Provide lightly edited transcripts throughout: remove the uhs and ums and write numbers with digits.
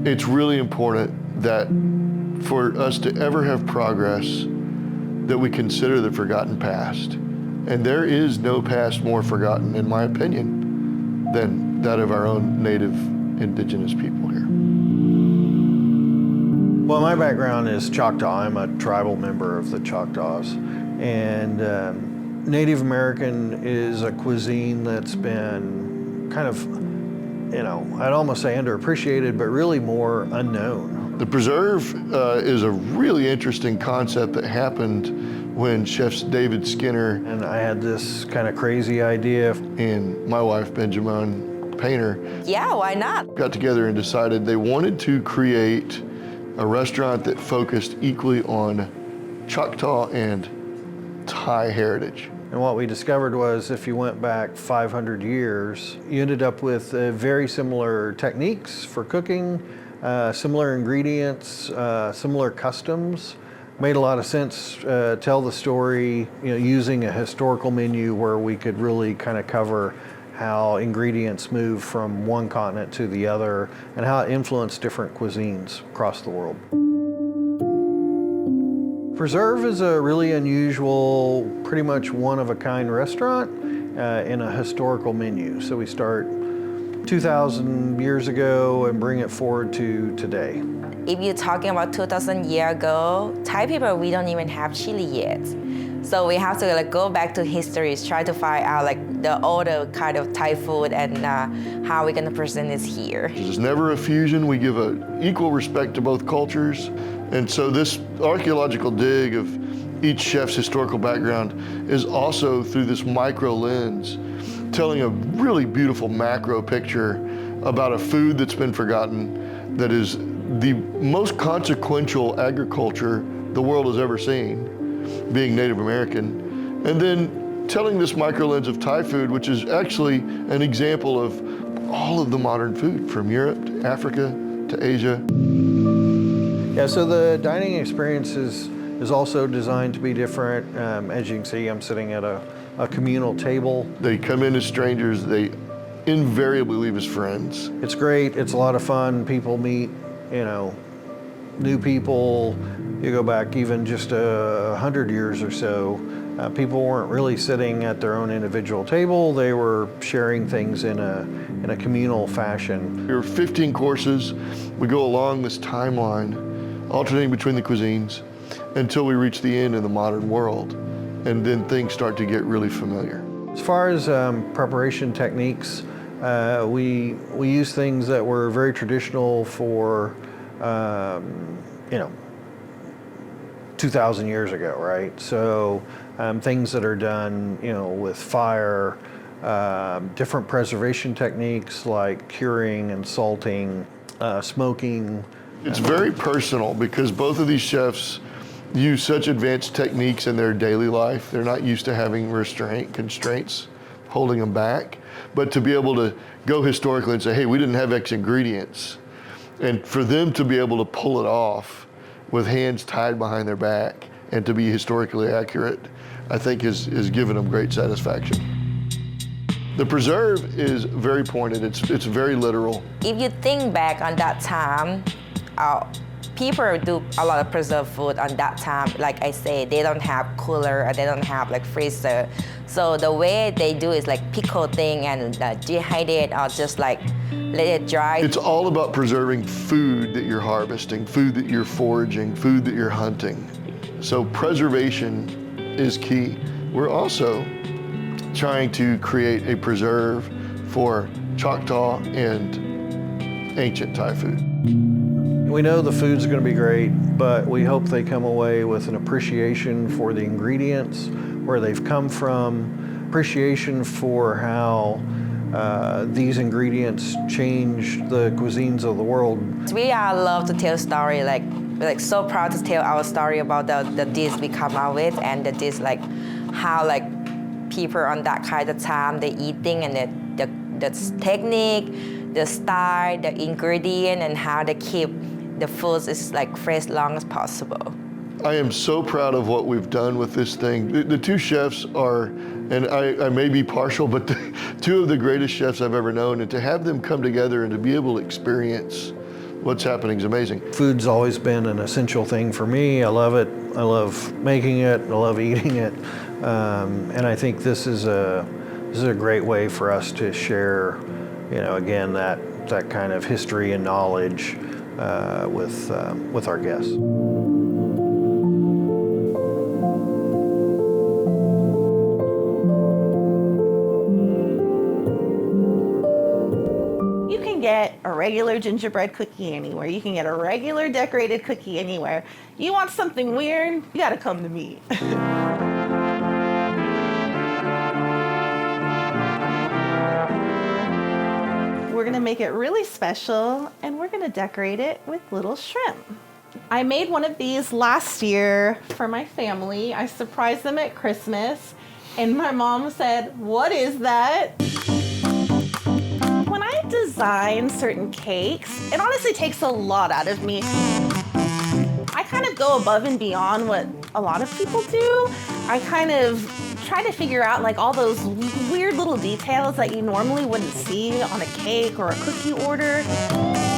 it's really important that for us to ever have progress, that we consider the forgotten past. And there is no past more forgotten, in my opinion, than that of our own native indigenous people here. Well, my background is Choctaw. I'm a tribal member of the Choctaws. And Native American is a cuisine that's been kind of, I'd almost say underappreciated, but really more unknown. The preserve is a really interesting concept that happened when chefs David Skinner And I had this kind of crazy idea. and my wife, Benjamin Painter, Yeah, why not? got together and decided they wanted to create a restaurant that focused equally on Choctaw and Thai heritage. And what we discovered was if you went back 500 years, you ended up with very similar techniques for cooking, similar ingredients, similar customs. Made a lot of sense, tell the story, using a historical menu where we could really kind of cover how ingredients move from one continent to the other and how it influenced different cuisines across the world. Preserve is a really unusual, pretty much one-of-a-kind restaurant in a historical menu. So we start 2,000 years ago and bring it forward to today. If you're talking about 2,000 years ago, Thai people, we don't even have chili yet. So we have to go back to history, try to find out the older kind of Thai food and how we're gonna present this here. There's never a fusion. We give equal respect to both cultures. And so this archaeological dig of each chef's historical background is also through this micro lens, telling a really beautiful macro picture about a food that's been forgotten, that is the most consequential agriculture the world has ever seen, being Native American. And then telling this micro lens of Thai food, which is actually an example of all of the modern food from Europe to Africa to Asia. Yeah, so the dining experience is also designed to be different. As you can see, I'm sitting at a communal table. They come in as strangers, they invariably leave as friends. It's great, it's a lot of fun. People meet, new people. You go back even just 100 years or so, people weren't really sitting at their own individual table. They were sharing things in a communal fashion. There are 15 courses. We go along this timeline, alternating between the cuisines until we reach the end in the modern world. And then things start to get really familiar. As far as preparation techniques, we use things that were very traditional for, 2,000 years ago, right? So things that are done, with fire, different preservation techniques like curing and salting, smoking. It's very personal because both of these chefs use such advanced techniques in their daily life. They're not used to having constraints holding them back. But to be able to go historically and say, hey, we didn't have X ingredients, and for them to be able to pull it off with hands tied behind their back and to be historically accurate, I think has given them great satisfaction. The preserve is very pointed, it's very literal. If you think back on that time, people do a lot of preserved food on that time. Like I say, they don't have cooler or they don't have freezer. So the way they do is pickle thing and dehydrate or just let it dry. It's all about preserving food that you're harvesting, food that you're foraging, food that you're hunting. So preservation is key. We're also trying to create a preserve for Choctaw and ancient Thai food. We know the food's going to be great, but we hope they come away with an appreciation for the ingredients, where they've come from, appreciation for how these ingredients change the cuisines of the world. We love to tell story, we're so proud to tell our story about the dish we come out with and the dish how people on that kind of time, the eating and the technique, the style, the ingredient, and how they keep the food is fresh long as possible. I am so proud of what we've done with this thing. The two chefs are, and I may be partial, but two of the greatest chefs I've ever known, and to have them come together and to be able to experience what's happening is amazing. Food's always been an essential thing for me. I love it. I love making it. I love eating it. And I think this is a great way for us to share, again, that kind of history and knowledge with our guests. Get a regular gingerbread cookie anywhere. You can get a regular decorated cookie anywhere. You want something weird, you gotta come to me. We're gonna make it really special, and we're gonna decorate it with little shrimp. I made one of these last year for my family. I surprised them at Christmas, and my mom said, "What is that?" When I design certain cakes, it honestly takes a lot out of me. I kind of go above and beyond what a lot of people do. I kind of try to figure out like all those weird little details that you normally wouldn't see on a cake or a cookie order.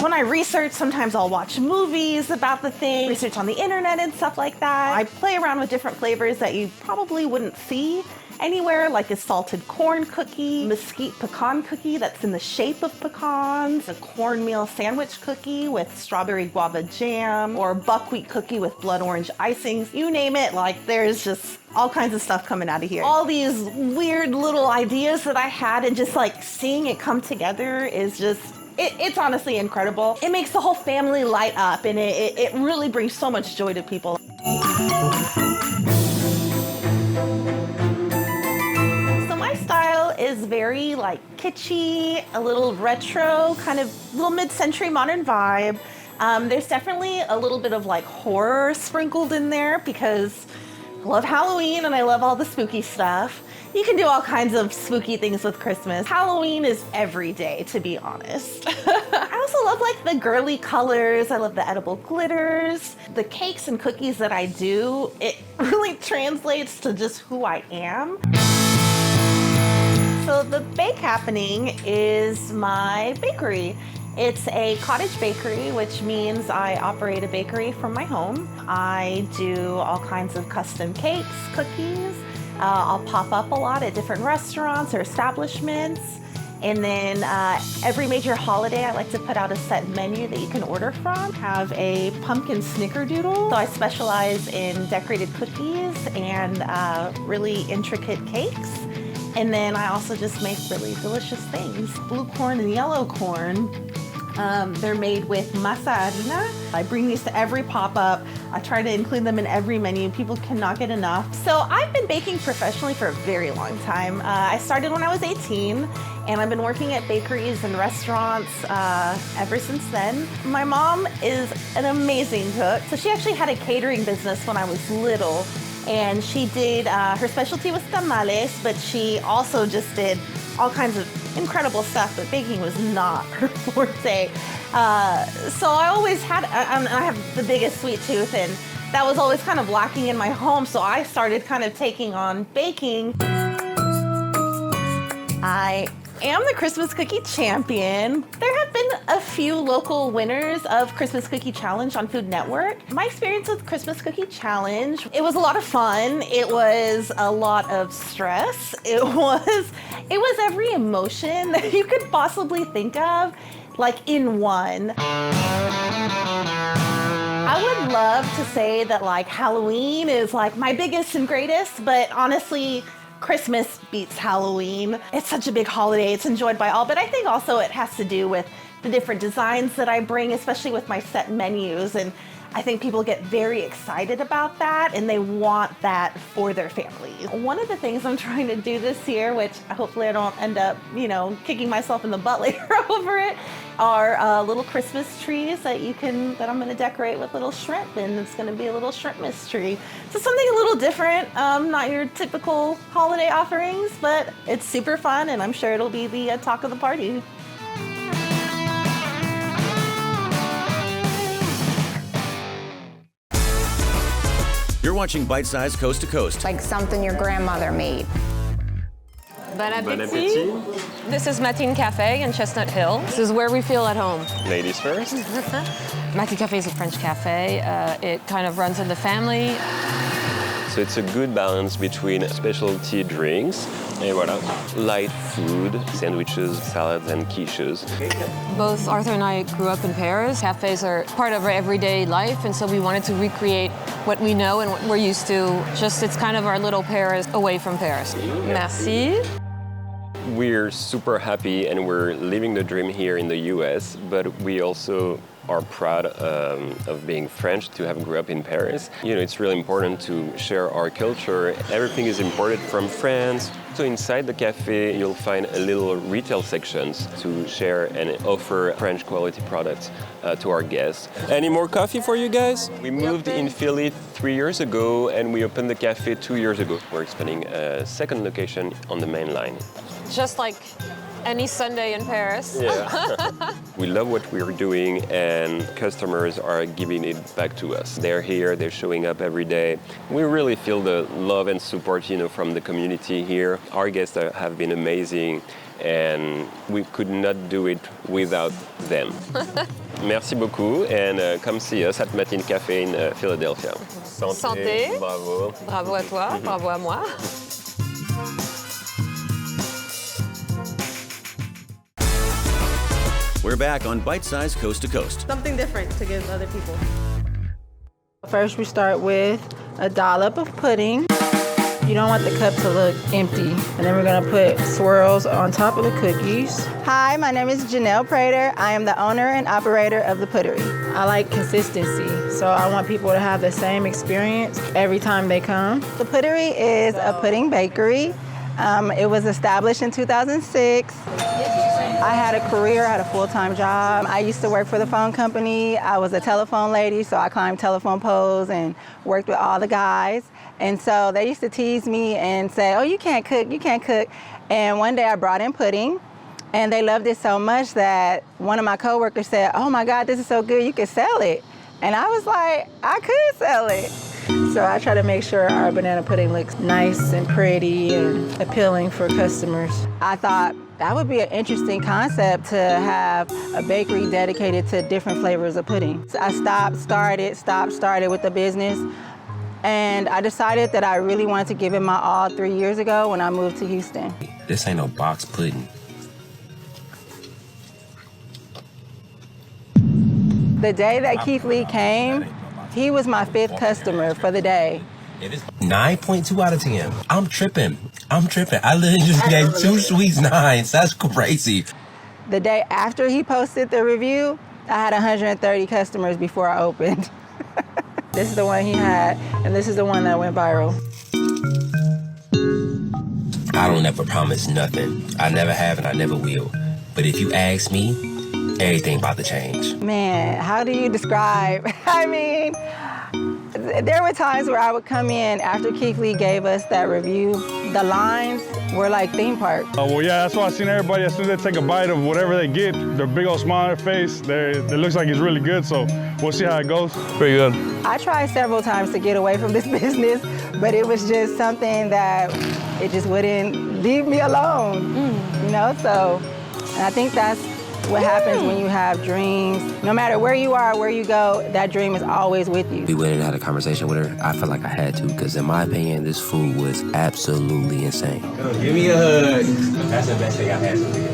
When I research, sometimes I'll watch movies about the thing, research on the internet and stuff like that. I play around with different flavors that you probably wouldn't see anywhere, like a salted corn cookie, mesquite pecan cookie that's in the shape of pecans, a cornmeal sandwich cookie with strawberry guava jam, or a buckwheat cookie with blood orange icings. You name it, like there's just all kinds of stuff coming out of here. All these weird little ideas that I had, and just like seeing it come together is just, it's honestly incredible. It makes the whole family light up, and it really brings so much joy to people. Is very like kitschy, a little retro, kind of little mid-century modern vibe. There's definitely a little bit of like horror sprinkled in there because I love Halloween and I love all the spooky stuff. You can do all kinds of spooky things with Christmas. Halloween is every day, to be honest. I also love like the girly colors. I love the edible glitters. The cakes and cookies that I do, it really translates to just who I am. So the bake happening is my bakery. It's a cottage bakery, which means I operate a bakery from my home. I do all kinds of custom cakes, cookies. I'll pop up a lot at different restaurants or establishments. And then every major holiday, I like to put out a set menu that you can order from. Have a pumpkin snickerdoodle. So I specialize in decorated cookies and really intricate cakes. And then I also just make really delicious things. Blue corn and yellow corn, they're made with masa harina. I bring these to every pop-up. I try to include them in every menu. People cannot get enough. So I've been baking professionally for a very long time. I started when I was 18, and I've been working at bakeries and restaurants ever since then. My mom is an amazing cook. So she actually had a catering business when I was little. And she did, her specialty was tamales, but she also just did all kinds of incredible stuff, but baking was not her forte. So I always had, I have the biggest sweet tooth, and that was always kind of lacking in my home, so I started kind of taking on baking. I am the Christmas Cookie Champion. There have been a few local winners of Christmas Cookie Challenge on Food Network. My experience with Christmas Cookie Challenge, it was a lot of fun. It was a lot of stress. It was every emotion that you could possibly think of, like in one. I would love to say that like Halloween is like my biggest and greatest, but honestly, Christmas beats Halloween. It's such a big holiday. It's enjoyed by all, but I think also it has to do with the different designs that I bring, especially with my set menus. And I think people get very excited about that, and they want that for their families. One of the things I'm trying to do this year, which hopefully I don't end up, kicking myself in the butt later over it, are little Christmas trees that I'm gonna decorate with little shrimp, and it's gonna be a little shrimpmas tree. So something a little different, not your typical holiday offerings, but it's super fun, and I'm sure it'll be the talk of the party. You're watching Bite Size Coast to Coast. Like something your grandmother made. Bon appétit. Bon appétit. This is Matine Cafe in Chestnut Hill. This is where we feel at home. Ladies first. Matine Cafe is a French cafe. It kind of runs in the family. So it's a good balance between specialty drinks and voilà, light food, sandwiches, salads, and quiches. Both Arthur and I grew up in Paris. Cafes are part of our everyday life, and so we wanted to recreate what we know and what we're used to. Just it's kind of our little Paris away from Paris. Merci. We're super happy and we're living the dream here in the US, but we also are proud of being French, to have grew up in Paris. You know, it's really important to share our culture. Everything is imported from France. So inside the cafe, you'll find a little retail sections to share and offer French quality products to our guests. Any more coffee for you guys? We moved in Philly 3 years ago and we opened the cafe 2 years ago. We're expanding a second location on the main line. Just like any Sunday in Paris. Yeah. We love what we're doing and customers are giving it back to us. They're here, they're showing up every day. We really feel the love and support, you know, from the community here. Our guests have been amazing and we could not do it without them. Merci beaucoup and come see us at Matine Cafe in Philadelphia. Santé. Bravo. Bravo à toi, bravo à moi. We're back on Bite Size Coast to Coast. Something different to give other people. First, we start with a dollop of pudding. You don't want the cup to look empty. And then we're gonna put swirls on top of the cookies. Hi, my name is Janelle Prater. I am the owner and operator of the Foodie. I like consistency, so I want people to have the same experience every time they come. The Foodie is a pudding bakery. It was established in 2006. I had a career, I had a full-time job. I used to work for the phone company. I was a telephone lady, so I climbed telephone poles and worked with all the guys. And so they used to tease me and say, oh, you can't cook, you can't cook. And one day I brought in pudding, and they loved it so much that one of my coworkers said, oh my God, this is so good, you could sell it. And I was like, I could sell it. So I try to make sure our banana pudding looks nice and pretty and appealing for customers. I thought that would be an interesting concept to have a bakery dedicated to different flavors of pudding. So I stopped, started with the business. And I decided that I really wanted to give it my all 3 years ago when I moved to Houston. This ain't no box pudding. The day that Keith Lee came, he was my 5th customer for the day. 9.2 out of 10. I'm tripping. I literally just gave 2 sweets 9s. That's crazy. The day after he posted the review, I had 130 customers before I opened. This is the one he had, and this is the one that went viral. I don't ever promise nothing. I never have and I never will. But if you ask me, everything about to change. Man, how do you describe? I mean, there were times where I would come in after Keith Lee gave us that review. The lines were like theme parks. Well, yeah, that's why I've seen everybody, as soon as they take a bite of whatever they get, their big old smile on their face, it looks like it's really good, so we'll see how it goes. Pretty good. I tried several times to get away from this business, but it was just something that it just wouldn't leave me alone, you know? So, and I think that's what happens when you have dreams. No matter where you are, where you go, that dream is always with you. We went and had a conversation with her. I felt like I had to, because in my opinion, this food was absolutely insane. Give me a hug. That's the best thing I've had for you.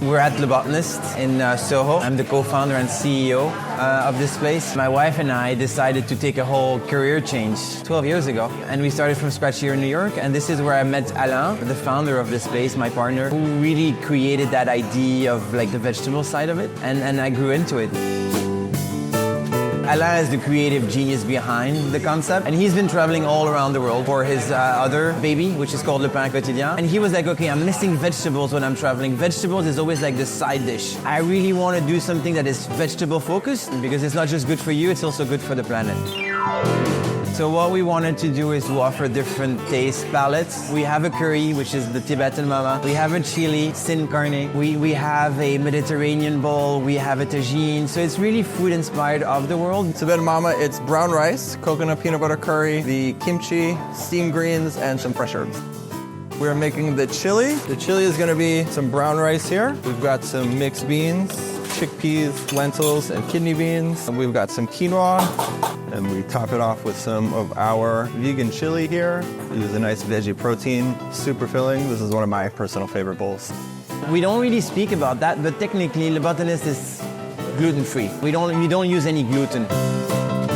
We're at Le Botanist in Soho. I'm the co-founder and CEO of this place. My wife and I decided to take a whole career change 12 years ago. And we started from scratch here in New York. And this is where I met Alain, the founder of this place, my partner, who really created that idea of like the vegetable side of it. And I grew into it. Alain is the creative genius behind the concept, and he's been traveling all around the world for his other baby, which is called Le Pain Quotidien. And he was like, okay, I'm missing vegetables when I'm traveling. Vegetables is always like the side dish. I really want to do something that is vegetable focused, because it's not just good for you, it's also good for the planet. So what we wanted to do is to offer different taste palettes. We have a curry, which is the Tibetan mama. We have a chili, sin carne. We have a Mediterranean bowl. We have a tagine. So it's really food inspired of the world. Tibetan mama, it's brown rice, coconut peanut butter curry, the kimchi, steamed greens, and some fresh herbs. We're making the chili. The chili is going to be some brown rice here. We've got some mixed beans, chickpeas, lentils, and kidney beans. And we've got some quinoa, and we top it off with some of our vegan chili here. It is a nice veggie protein, super filling. This is one of my personal favorite bowls. We don't really speak about that, but technically, Le Botanist is gluten-free. We don't use any gluten.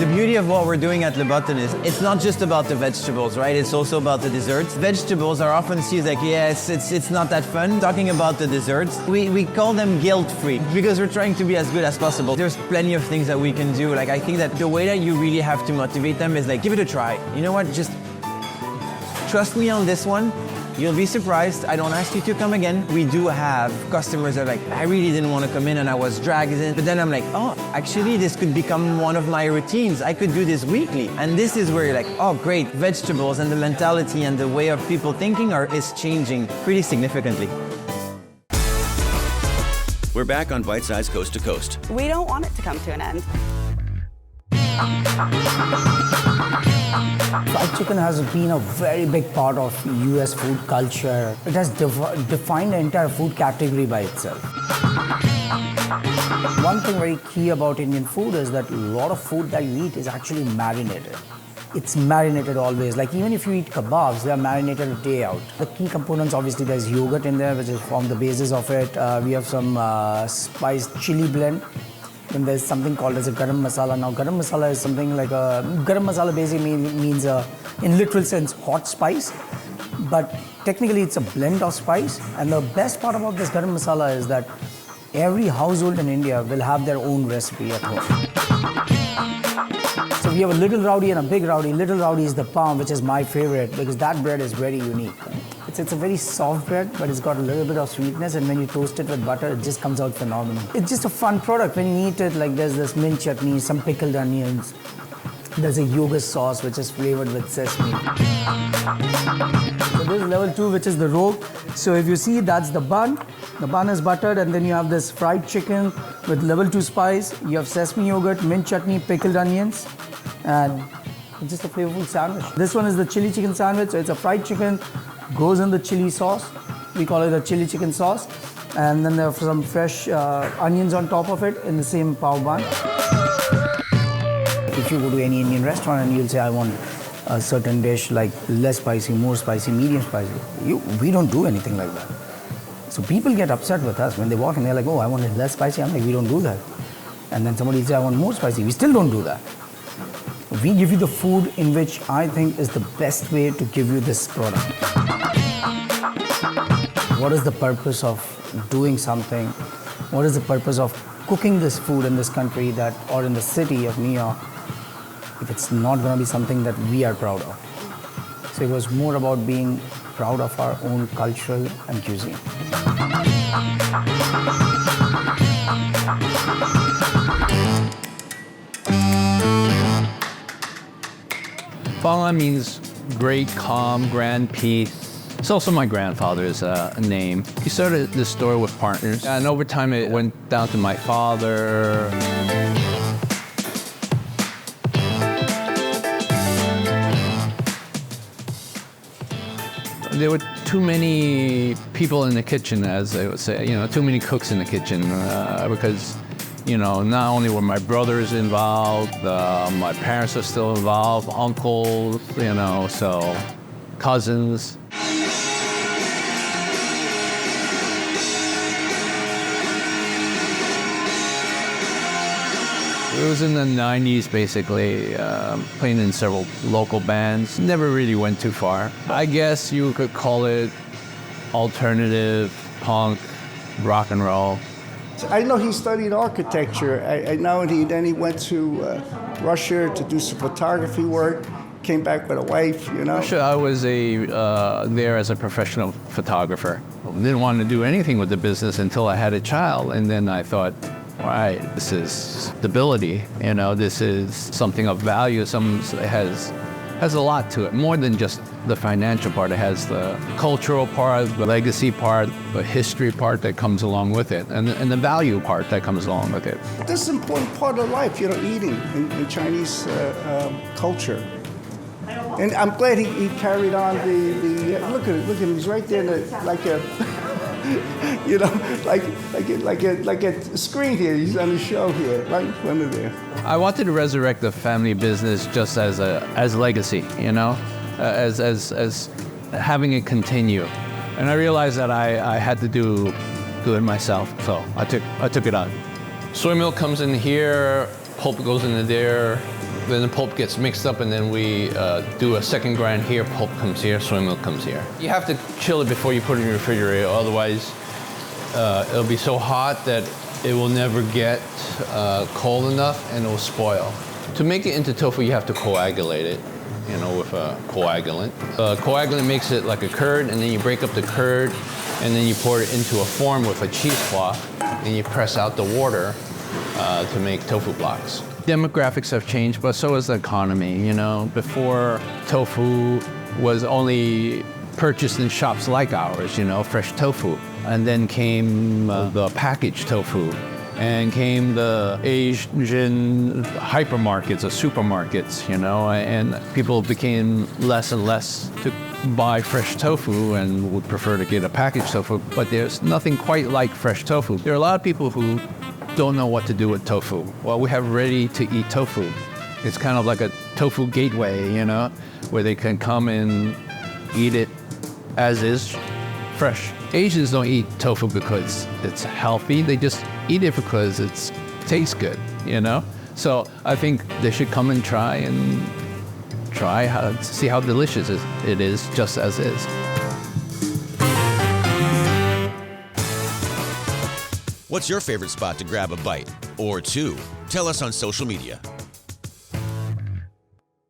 The beauty of what we're doing at Le Botanist, it's not just about the vegetables, right? It's also about the desserts. Vegetables are often seen like, yes, it's not that fun. Talking about the desserts, we call them guilt-free because we're trying to be as good as possible. There's plenty of things that we can do. Like, I think that the way that you really have to motivate them is like, give it a try. You know what? Just trust me on this one. You'll be surprised. I don't ask you to come again. We do have customers that are like, I really didn't want to come in and I was dragged in. But then I'm like, oh, actually this could become one of my routines. I could do this weekly. And this is where you're like, oh, great. Vegetables and the mentality and the way of people thinking is changing pretty significantly. We're back on Bite Size Coast to Coast. We don't want it to come to an end. Fried chicken has been a very big part of US food culture. It has defined the entire food category by itself. One thing very key about Indian food is that a lot of food that you eat is actually marinated. It's marinated always. Like even if you eat kebabs, they are marinated a day out. The key components, obviously there's yogurt in there, which is form the basis of it. We have some spiced chili blend. Then there's something called as a garam masala. Now garam masala is something like garam masala basically means in literal sense hot spice, but technically it's a blend of spice. And the best part about this garam masala is that every household in India will have their own recipe at home. So we have a little rowdy and a big rowdy. Little rowdy is the palm, which is my favorite because that bread is very unique. It's a very soft bread, but it's got a little bit of sweetness, and when you toast it with butter, it just comes out phenomenal. It's just a fun product. When you eat it, like there's this mint chutney, some pickled onions. There's a yogurt sauce, which is flavored with sesame. So this is level 2, which is the rogue. So if you see, that's the bun. The bun is buttered, and then you have this fried chicken with level 2 spice. You have sesame yogurt, mint chutney, pickled onions, and it's just a flavorful sandwich. This one is the chili chicken sandwich. So it's a fried chicken, goes in the chili sauce. We call it a chili chicken sauce. And then there are some fresh onions on top of it in the same pav bun. If you go to any Indian restaurant and you'll say, I want a certain dish like less spicy, more spicy, medium spicy. We don't do anything like that. So people get upset with us when they walk in, they're like, oh, I want it less spicy. I'm like, we don't do that. And then somebody says, I want more spicy. We still don't do that. We give you the food in which I think is the best way to give you this product. What is the purpose of doing something? What is the purpose of cooking this food in this country or in the city of New York if it's not going to be something that we are proud of? So it was more about being proud of our own cultural and cuisine. Fala means great, calm, grand peace. It's also my grandfather's name. He started this store with partners, and over time it went down to my father. There were too many people in the kitchen, as they would say, too many cooks in the kitchen, because not only were my brothers involved, my parents are still involved, uncles, so cousins. It was in the 90s, basically, playing in several local bands. Never really went too far. I guess you could call it alternative, punk, rock and roll. I know he studied architecture. I know then he went to Russia to do some photography work, came back with a wife, Russia, I was there as a professional photographer. Didn't want to do anything with the business until I had a child, and then I thought, all right, this is stability, this is something of value, it has has a lot to it, more than just the financial part. It has the cultural part, the legacy part, the history part that comes along with it, and the value part that comes along with it. This is an important part of life, eating in Chinese culture. And I'm glad he carried on the look at him, he's right there like a, like a screen here. He's on the show here, right in front of there. I wanted to resurrect the family business just as legacy, as having it continue. And I realized that I had to do it myself, so I took it on. Soy milk comes in here, pulp goes into there, then the pulp gets mixed up, and then we do a second grind here, pulp comes here, soy milk comes here. You have to chill it before you put it in your refrigerator, otherwise it'll be so hot that it will never get cold enough and it will spoil. To make it into tofu, you have to coagulate it, with a coagulant. Coagulant makes it like a curd, and then you break up the curd, and then you pour it into a form with a cheesecloth, and you press out the water to make tofu blocks. Demographics have changed, but so has the economy, Before, tofu was only purchased in shops like ours, fresh tofu. And then came the packaged tofu, and came the Asian hypermarkets or supermarkets, and people became less and less to buy fresh tofu and would prefer to get a packaged tofu, but there's nothing quite like fresh tofu. There are a lot of people who don't know what to do with tofu. Well, we have ready-to-eat tofu. It's kind of like a tofu gateway, where they can come and eat it as is, fresh. Asians don't eat tofu because it's healthy. They just eat it because it tastes good, So I think they should come and try see how delicious it is just as is. What's your favorite spot to grab a bite or two? Tell us on social media.